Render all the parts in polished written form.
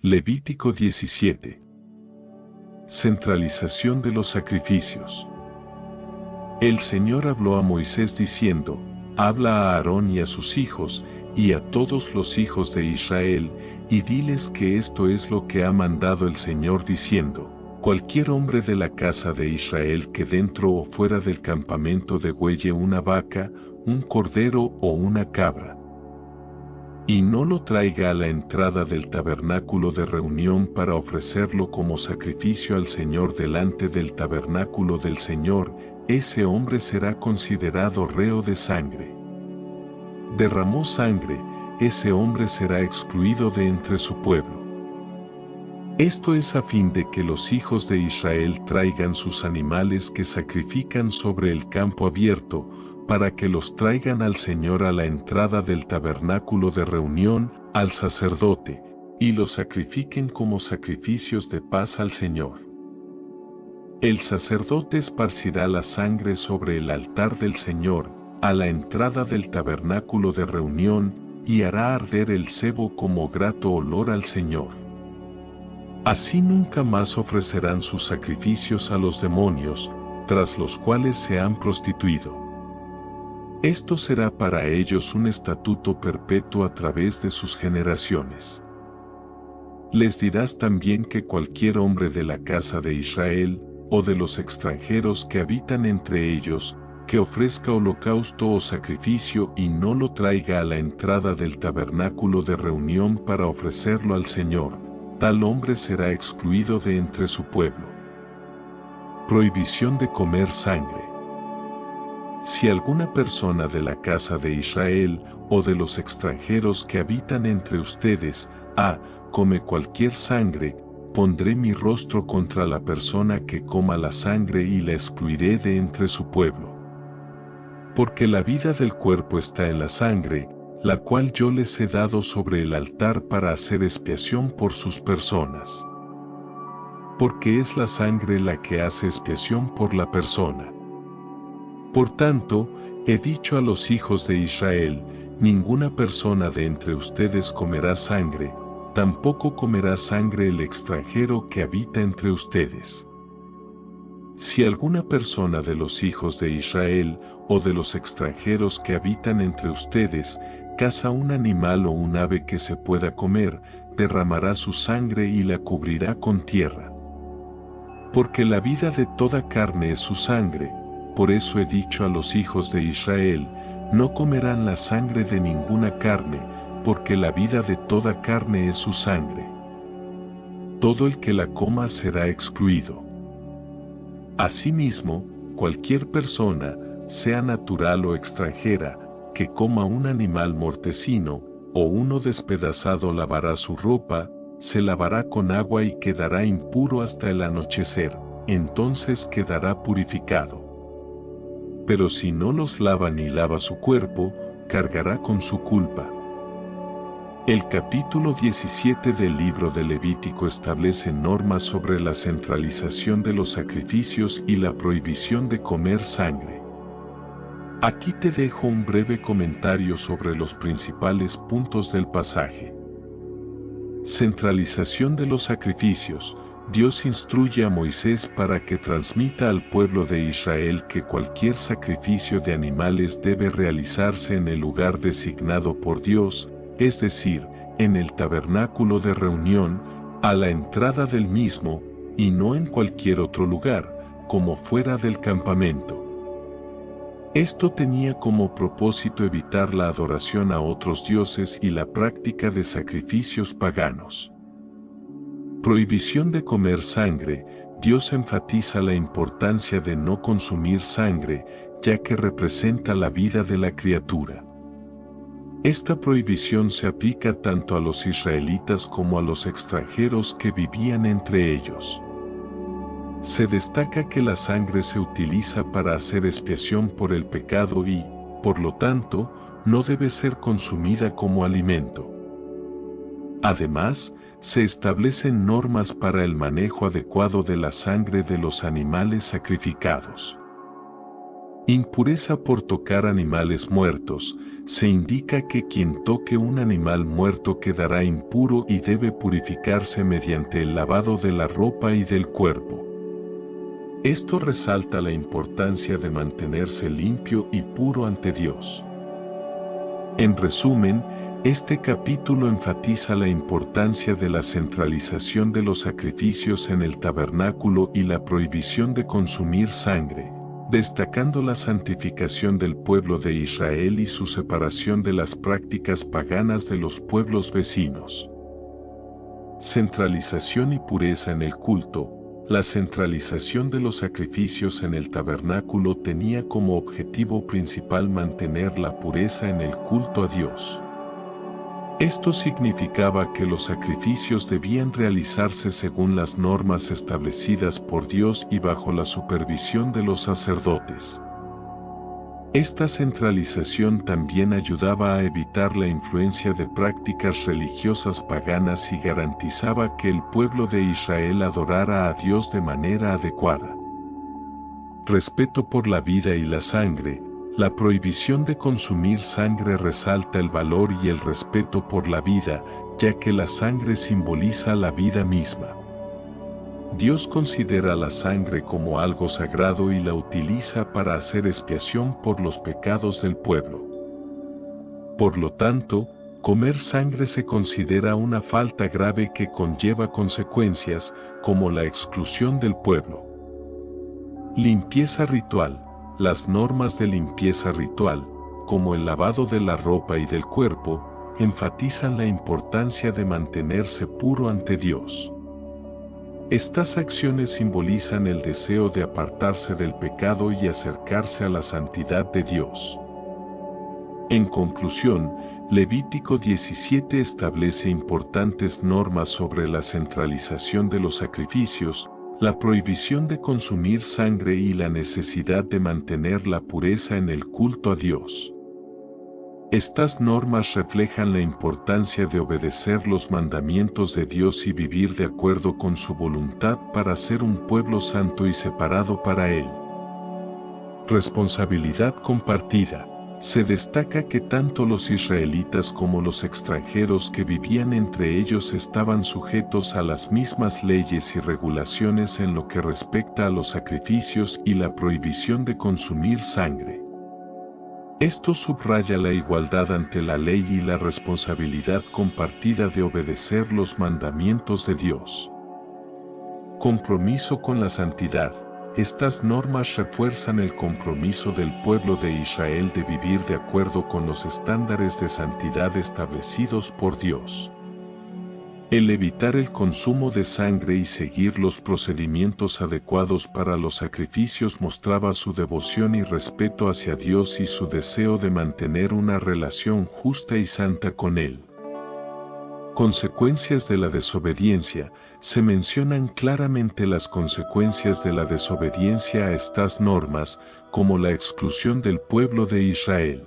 Levítico 17. Centralización de los sacrificios. El Señor habló a Moisés diciendo: Habla a Aarón y a sus hijos, y a todos los hijos de Israel, y diles que esto es lo que ha mandado el Señor diciendo: Cualquier hombre de la casa de Israel que dentro o fuera del campamento degüelle una vaca, un cordero o una cabra, y no lo traiga a la entrada del tabernáculo de reunión para ofrecerlo como sacrificio al Señor delante del tabernáculo del Señor, ese hombre será considerado reo de sangre. Derramó sangre, ese hombre será excluido de entre su pueblo. Esto es a fin de que los hijos de Israel traigan sus animales que sacrifican sobre el campo abierto, para que los traigan al Señor a la entrada del tabernáculo de reunión, al sacerdote, y los sacrifiquen como sacrificios de paz al Señor. El sacerdote esparcirá la sangre sobre el altar del Señor, a la entrada del tabernáculo de reunión, y hará arder el sebo como grato olor al Señor. Así nunca más ofrecerán sus sacrificios a los demonios, tras los cuales se han prostituido. Esto será para ellos un estatuto perpetuo a través de sus generaciones. Les dirás también que cualquier hombre de la casa de Israel, o de los extranjeros que habitan entre ellos, que ofrezca holocausto o sacrificio y no lo traiga a la entrada del tabernáculo de reunión para ofrecerlo al Señor, tal hombre será excluido de entre su pueblo. Prohibición de comer sangre. Si alguna persona de la casa de Israel o de los extranjeros que habitan entre ustedes, come cualquier sangre, pondré mi rostro contra la persona que coma la sangre y la excluiré de entre su pueblo. Porque la vida del cuerpo está en la sangre, la cual yo les he dado sobre el altar para hacer expiación por sus personas. Porque es la sangre la que hace expiación por la persona. Por tanto, he dicho a los hijos de Israel: ninguna persona de entre ustedes comerá sangre, tampoco comerá sangre el extranjero que habita entre ustedes. Si alguna persona de los hijos de Israel o de los extranjeros que habitan entre ustedes caza un animal o un ave que se pueda comer, derramará su sangre y la cubrirá con tierra. Porque la vida de toda carne es su sangre. Por eso he dicho a los hijos de Israel: no comerán la sangre de ninguna carne, porque la vida de toda carne es su sangre. Todo el que la coma será excluido. Asimismo, cualquier persona, sea natural o extranjera, que coma un animal mortecino, o uno despedazado lavará su ropa, se lavará con agua y quedará impuro hasta el anochecer, entonces quedará purificado. Pero si no los lava ni lava su cuerpo, cargará con su culpa. El capítulo 17 del libro de Levítico establece normas sobre la centralización de los sacrificios y la prohibición de comer sangre. Aquí te dejo un breve comentario sobre los principales puntos del pasaje. Centralización de los sacrificios. Dios instruye a Moisés para que transmita al pueblo de Israel que cualquier sacrificio de animales debe realizarse en el lugar designado por Dios, es decir, en el tabernáculo de reunión, a la entrada del mismo, y no en cualquier otro lugar, como fuera del campamento. Esto tenía como propósito evitar la adoración a otros dioses y la práctica de sacrificios paganos. Prohibición de comer sangre. Dios enfatiza la importancia de no consumir sangre, ya que representa la vida de la criatura. Esta prohibición se aplica tanto a los israelitas como a los extranjeros que vivían entre ellos. Se destaca que la sangre se utiliza para hacer expiación por el pecado y, por lo tanto, no debe ser consumida como alimento. Además, se establecen normas para el manejo adecuado de la sangre de los animales sacrificados. Impureza por tocar animales muertos. Se indica que quien toque un animal muerto quedará impuro y debe purificarse mediante el lavado de la ropa y del cuerpo. Esto resalta la importancia de mantenerse limpio y puro ante Dios. En resumen, este capítulo enfatiza la importancia de la centralización de los sacrificios en el tabernáculo y la prohibición de consumir sangre, destacando la santificación del pueblo de Israel y su separación de las prácticas paganas de los pueblos vecinos. Centralización y pureza en el culto. La centralización de los sacrificios en el tabernáculo tenía como objetivo principal mantener la pureza en el culto a Dios. Esto significaba que los sacrificios debían realizarse según las normas establecidas por Dios y bajo la supervisión de los sacerdotes. Esta centralización también ayudaba a evitar la influencia de prácticas religiosas paganas y garantizaba que el pueblo de Israel adorara a Dios de manera adecuada. Respeto por la vida y la sangre. La prohibición de consumir sangre resalta el valor y el respeto por la vida, ya que la sangre simboliza la vida misma. Dios considera la sangre como algo sagrado y la utiliza para hacer expiación por los pecados del pueblo. Por lo tanto, comer sangre se considera una falta grave que conlleva consecuencias, como la exclusión del pueblo. Limpieza ritual. Las normas de limpieza ritual, como el lavado de la ropa y del cuerpo, enfatizan la importancia de mantenerse puro ante Dios. Estas acciones simbolizan el deseo de apartarse del pecado y acercarse a la santidad de Dios. En conclusión, Levítico 17 establece importantes normas sobre la centralización de los sacrificios, la prohibición de consumir sangre y la necesidad de mantener la pureza en el culto a Dios. Estas normas reflejan la importancia de obedecer los mandamientos de Dios y vivir de acuerdo con su voluntad para ser un pueblo santo y separado para Él. Responsabilidad compartida. Se destaca que tanto los israelitas como los extranjeros que vivían entre ellos estaban sujetos a las mismas leyes y regulaciones en lo que respecta a los sacrificios y la prohibición de consumir sangre. Esto subraya la igualdad ante la ley y la responsabilidad compartida de obedecer los mandamientos de Dios. Compromiso con la santidad. Estas normas refuerzan el compromiso del pueblo de Israel de vivir de acuerdo con los estándares de santidad establecidos por Dios. El evitar el consumo de sangre y seguir los procedimientos adecuados para los sacrificios mostraba su devoción y respeto hacia Dios y su deseo de mantener una relación justa y santa con Él. Consecuencias de la desobediencia. Se mencionan claramente las consecuencias de la desobediencia a estas normas, como la exclusión del pueblo de Israel.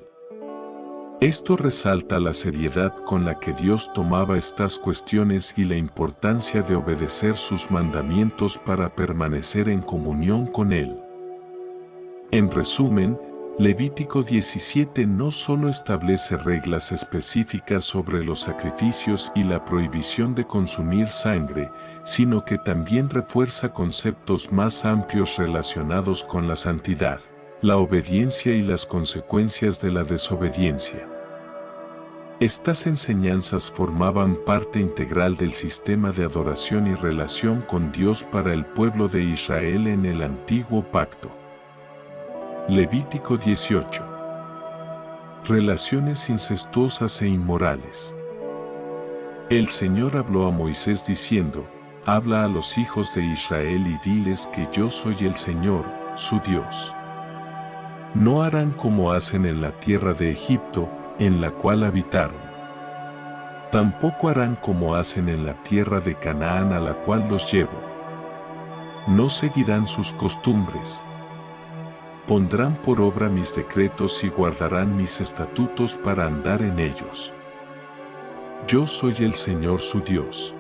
Esto resalta la seriedad con la que Dios tomaba estas cuestiones y la importancia de obedecer sus mandamientos para permanecer en comunión con Él. En resumen, Levítico 17 no solo establece reglas específicas sobre los sacrificios y la prohibición de consumir sangre, sino que también refuerza conceptos más amplios relacionados con la santidad, la obediencia y las consecuencias de la desobediencia. Estas enseñanzas formaban parte integral del sistema de adoración y relación con Dios para el pueblo de Israel en el Antiguo Pacto. Levítico 18. Relaciones incestuosas e inmorales. El Señor habló a Moisés diciendo: habla a los hijos de Israel y diles que yo soy el Señor, su Dios. No harán como hacen en la tierra de Egipto, en la cual habitaron. Tampoco harán como hacen en la tierra de Canaán a la cual los llevo. No seguirán sus costumbres. Pondrán por obra mis decretos y guardarán mis estatutos para andar en ellos. Yo soy el Señor su Dios.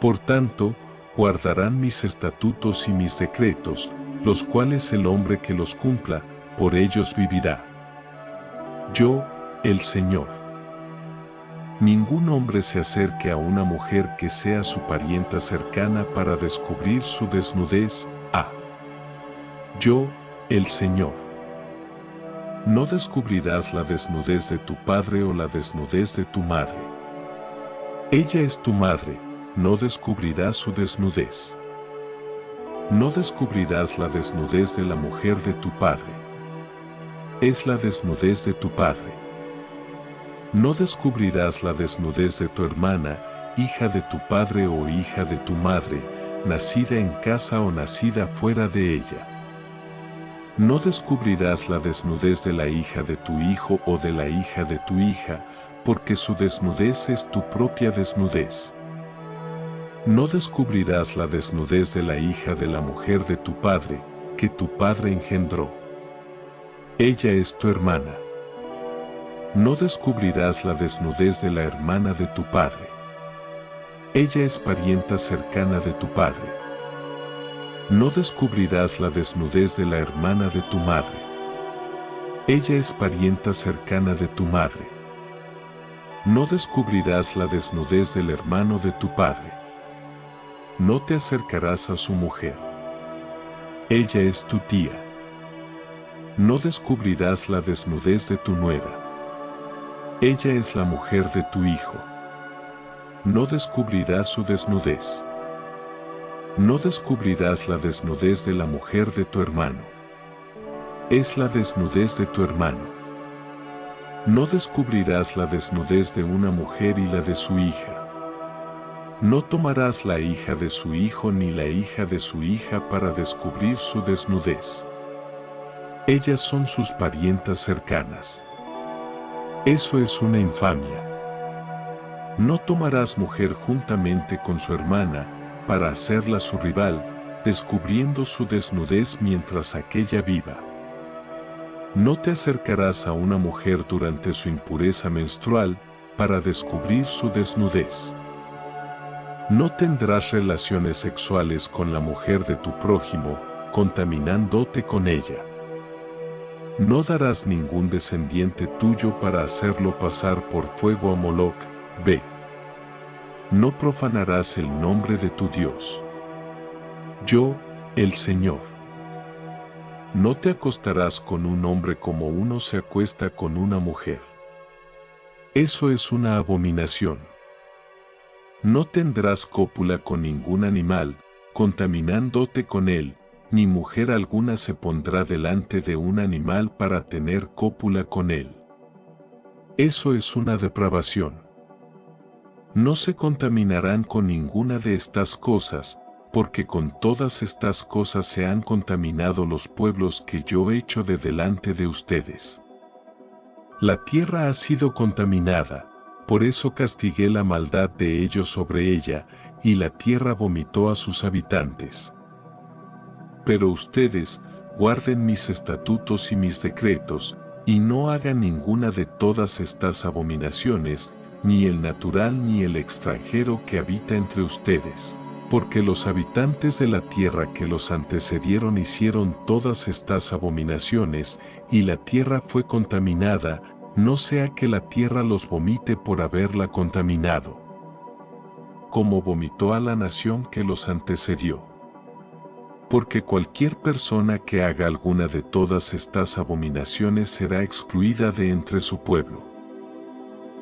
Por tanto, guardarán mis estatutos y mis decretos, los cuales el hombre que los cumpla, por ellos vivirá. Yo, el Señor. Ningún hombre se acerque a una mujer que sea su parienta cercana para descubrir su desnudez. Yo, el Señor. No descubrirás la desnudez de tu padre o la desnudez de tu madre. Ella es tu madre, no descubrirás su desnudez. No descubrirás la desnudez de la mujer de tu padre. Es la desnudez de tu padre. No descubrirás la desnudez de tu hermana, hija de tu padre o hija de tu madre, nacida en casa o nacida fuera de ella. No descubrirás la desnudez de la hija de tu hijo o de la hija de tu hija, porque su desnudez es tu propia desnudez. No descubrirás la desnudez de la hija de la mujer de tu padre, que tu padre engendró. Ella es tu hermana. No descubrirás la desnudez de la hermana de tu padre. Ella es parienta cercana de tu padre. No descubrirás la desnudez de la hermana de tu madre. Ella es parienta cercana de tu madre. No descubrirás la desnudez del hermano de tu padre. No te acercarás a su mujer. Ella es tu tía. No descubrirás la desnudez de tu nuera. Ella es la mujer de tu hijo. No descubrirás su desnudez. No descubrirás la desnudez de la mujer de tu hermano. Es la desnudez de tu hermano. No descubrirás la desnudez de una mujer y la de su hija. No tomarás la hija de su hijo ni la hija de su hija para descubrir su desnudez. Ellas son sus parientas cercanas. Eso es una infamia. No tomarás mujer juntamente con su hermana, para hacerla su rival, descubriendo su desnudez mientras aquella viva. No te acercarás a una mujer durante su impureza menstrual, para descubrir su desnudez. No tendrás relaciones sexuales con la mujer de tu prójimo, contaminándote con ella. No darás ningún descendiente tuyo para hacerlo pasar por fuego a Moloc. B. No profanarás el nombre de tu Dios. Yo, el Señor. No te acostarás con un hombre como uno se acuesta con una mujer. Eso es una abominación. No tendrás cópula con ningún animal, contaminándote con él, ni mujer alguna se pondrá delante de un animal para tener cópula con él. Eso es una depravación. No se contaminarán con ninguna de estas cosas, porque con todas estas cosas se han contaminado los pueblos que yo he hecho de delante de ustedes. La tierra ha sido contaminada, por eso castigué la maldad de ellos sobre ella, y la tierra vomitó a sus habitantes. Pero ustedes, guarden mis estatutos y mis decretos, y no hagan ninguna de todas estas abominaciones, ni el natural ni el extranjero que habita entre ustedes, porque los habitantes de la tierra que los antecedieron hicieron todas estas abominaciones, y la tierra fue contaminada, no sea que la tierra los vomite por haberla contaminado, como vomitó a la nación que los antecedió. Porque cualquier persona que haga alguna de todas estas abominaciones será excluida de entre su pueblo.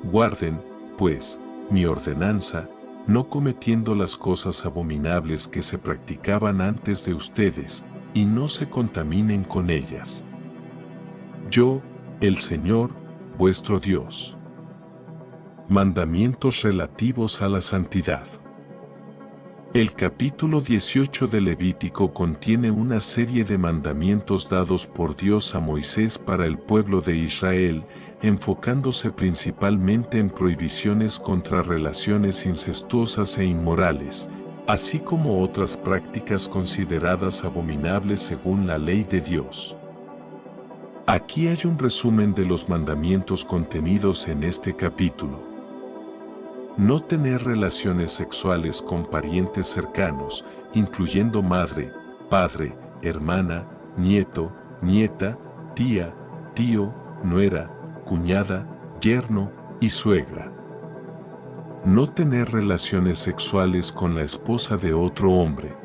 Guarden, pues, mi ordenanza, no cometiendo las cosas abominables que se practicaban antes de ustedes, y no se contaminen con ellas. Yo, el Señor, vuestro Dios. Mandamientos relativos a la santidad. El capítulo 18 de Levítico contiene una serie de mandamientos dados por Dios a Moisés para el pueblo de Israel, enfocándose principalmente en prohibiciones contra relaciones incestuosas e inmorales, así como otras prácticas consideradas abominables según la ley de Dios. Aquí hay un resumen de los mandamientos contenidos en este capítulo. No tener relaciones sexuales con parientes cercanos, incluyendo madre, padre, hermana, nieto, nieta, tía, tío, nuera, cuñada, yerno y suegra. No tener relaciones sexuales con la esposa de otro hombre.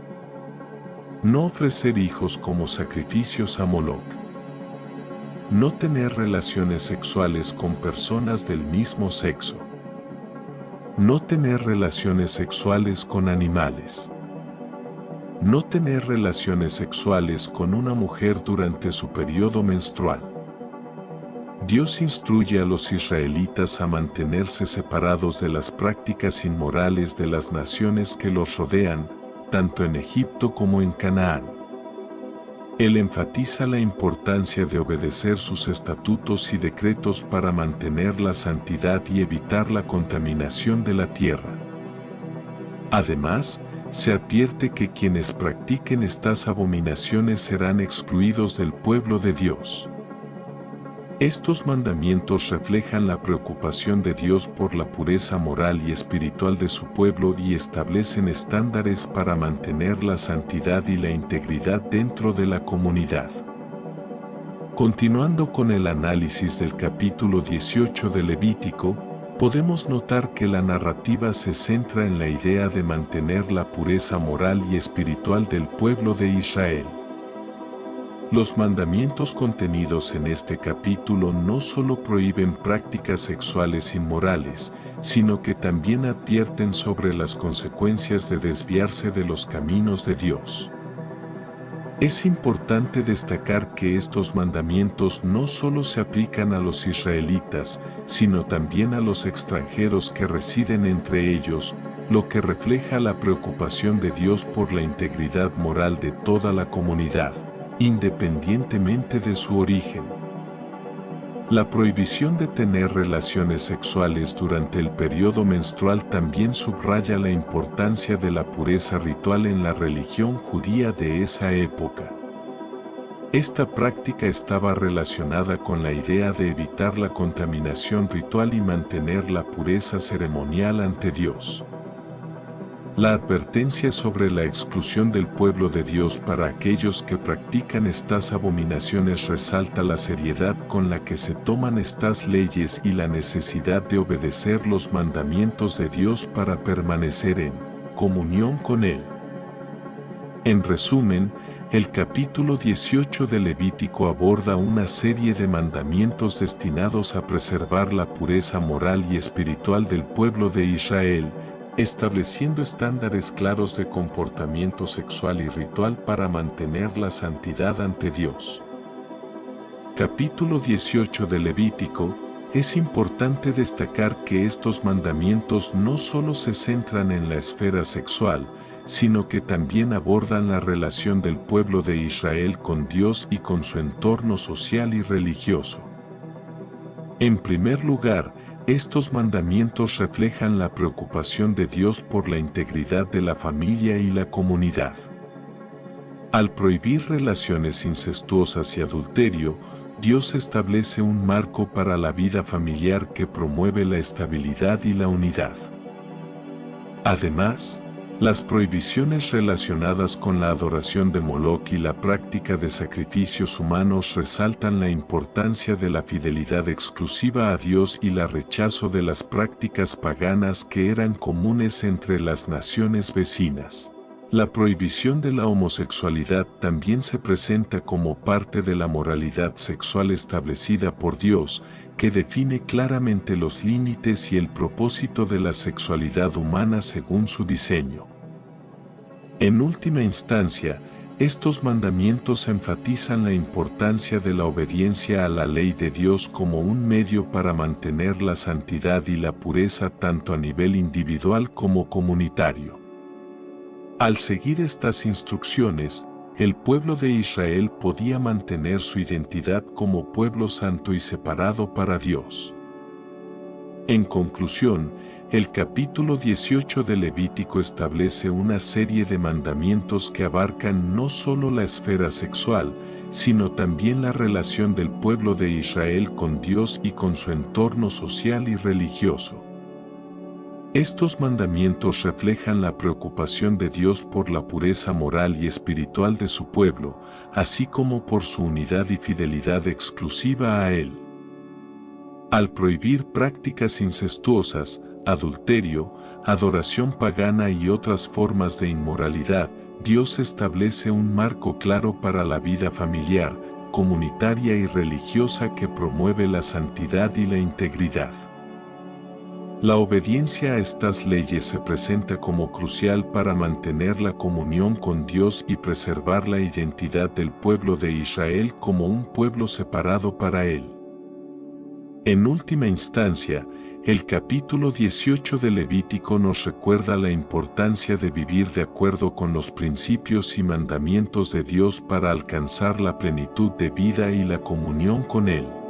No ofrecer hijos como sacrificios a Moloch. No tener relaciones sexuales con personas del mismo sexo. No tener relaciones sexuales con animales. No tener relaciones sexuales con una mujer durante su periodo menstrual. Dios instruye a los israelitas a mantenerse separados de las prácticas inmorales de las naciones que los rodean, tanto en Egipto como en Canaán. Él enfatiza la importancia de obedecer sus estatutos y decretos para mantener la santidad y evitar la contaminación de la tierra. Además, se advierte que quienes practiquen estas abominaciones serán excluidos del pueblo de Dios. Estos mandamientos reflejan la preocupación de Dios por la pureza moral y espiritual de su pueblo y establecen estándares para mantener la santidad y la integridad dentro de la comunidad. Continuando con el análisis del capítulo 18 de Levítico, podemos notar que la narrativa se centra en la idea de mantener la pureza moral y espiritual del pueblo de Israel. Los mandamientos contenidos en este capítulo no solo prohíben prácticas sexuales inmorales, sino que también advierten sobre las consecuencias de desviarse de los caminos de Dios. Es importante destacar que estos mandamientos no solo se aplican a los israelitas, sino también a los extranjeros que residen entre ellos, lo que refleja la preocupación de Dios por la integridad moral de toda la comunidad, independientemente de su origen. La prohibición de tener relaciones sexuales durante el periodo menstrual también subraya la importancia de la pureza ritual en la religión judía de esa época. Esta práctica estaba relacionada con la idea de evitar la contaminación ritual y mantener la pureza ceremonial ante Dios. La advertencia sobre la exclusión del pueblo de Dios para aquellos que practican estas abominaciones resalta la seriedad con la que se toman estas leyes y la necesidad de obedecer los mandamientos de Dios para permanecer en comunión con Él. En resumen, el capítulo 18 de Levítico aborda una serie de mandamientos destinados a preservar la pureza moral y espiritual del pueblo de Israel, estableciendo estándares claros de comportamiento sexual y ritual para mantener la santidad ante Dios. Capítulo 18 de Levítico. Es importante destacar que estos mandamientos no solo se centran en la esfera sexual, sino que también abordan la relación del pueblo de Israel con Dios y con su entorno social y religioso. En primer lugar, estos mandamientos reflejan la preocupación de Dios por la integridad de la familia y la comunidad. Al prohibir relaciones incestuosas y adulterio, Dios establece un marco para la vida familiar que promueve la estabilidad y la unidad. Además, las prohibiciones relacionadas con la adoración de Moloch y la práctica de sacrificios humanos resaltan la importancia de la fidelidad exclusiva a Dios y el rechazo de las prácticas paganas que eran comunes entre las naciones vecinas. La prohibición de la homosexualidad también se presenta como parte de la moralidad sexual establecida por Dios, que define claramente los límites y el propósito de la sexualidad humana según su diseño. En última instancia, estos mandamientos enfatizan la importancia de la obediencia a la ley de Dios como un medio para mantener la santidad y la pureza tanto a nivel individual como comunitario. Al seguir estas instrucciones, el pueblo de Israel podía mantener su identidad como pueblo santo y separado para Dios. En conclusión, el capítulo 18 de Levítico establece una serie de mandamientos que abarcan no solo la esfera sexual, sino también la relación del pueblo de Israel con Dios y con su entorno social y religioso. Estos mandamientos reflejan la preocupación de Dios por la pureza moral y espiritual de su pueblo, así como por su unidad y fidelidad exclusiva a Él. Al prohibir prácticas incestuosas, adulterio, adoración pagana y otras formas de inmoralidad, Dios establece un marco claro para la vida familiar, comunitaria y religiosa que promueve la santidad y la integridad. La obediencia a estas leyes se presenta como crucial para mantener la comunión con Dios y preservar la identidad del pueblo de Israel como un pueblo separado para Él. En última instancia, el capítulo 18 de Levítico nos recuerda la importancia de vivir de acuerdo con los principios y mandamientos de Dios para alcanzar la plenitud de vida y la comunión con Él.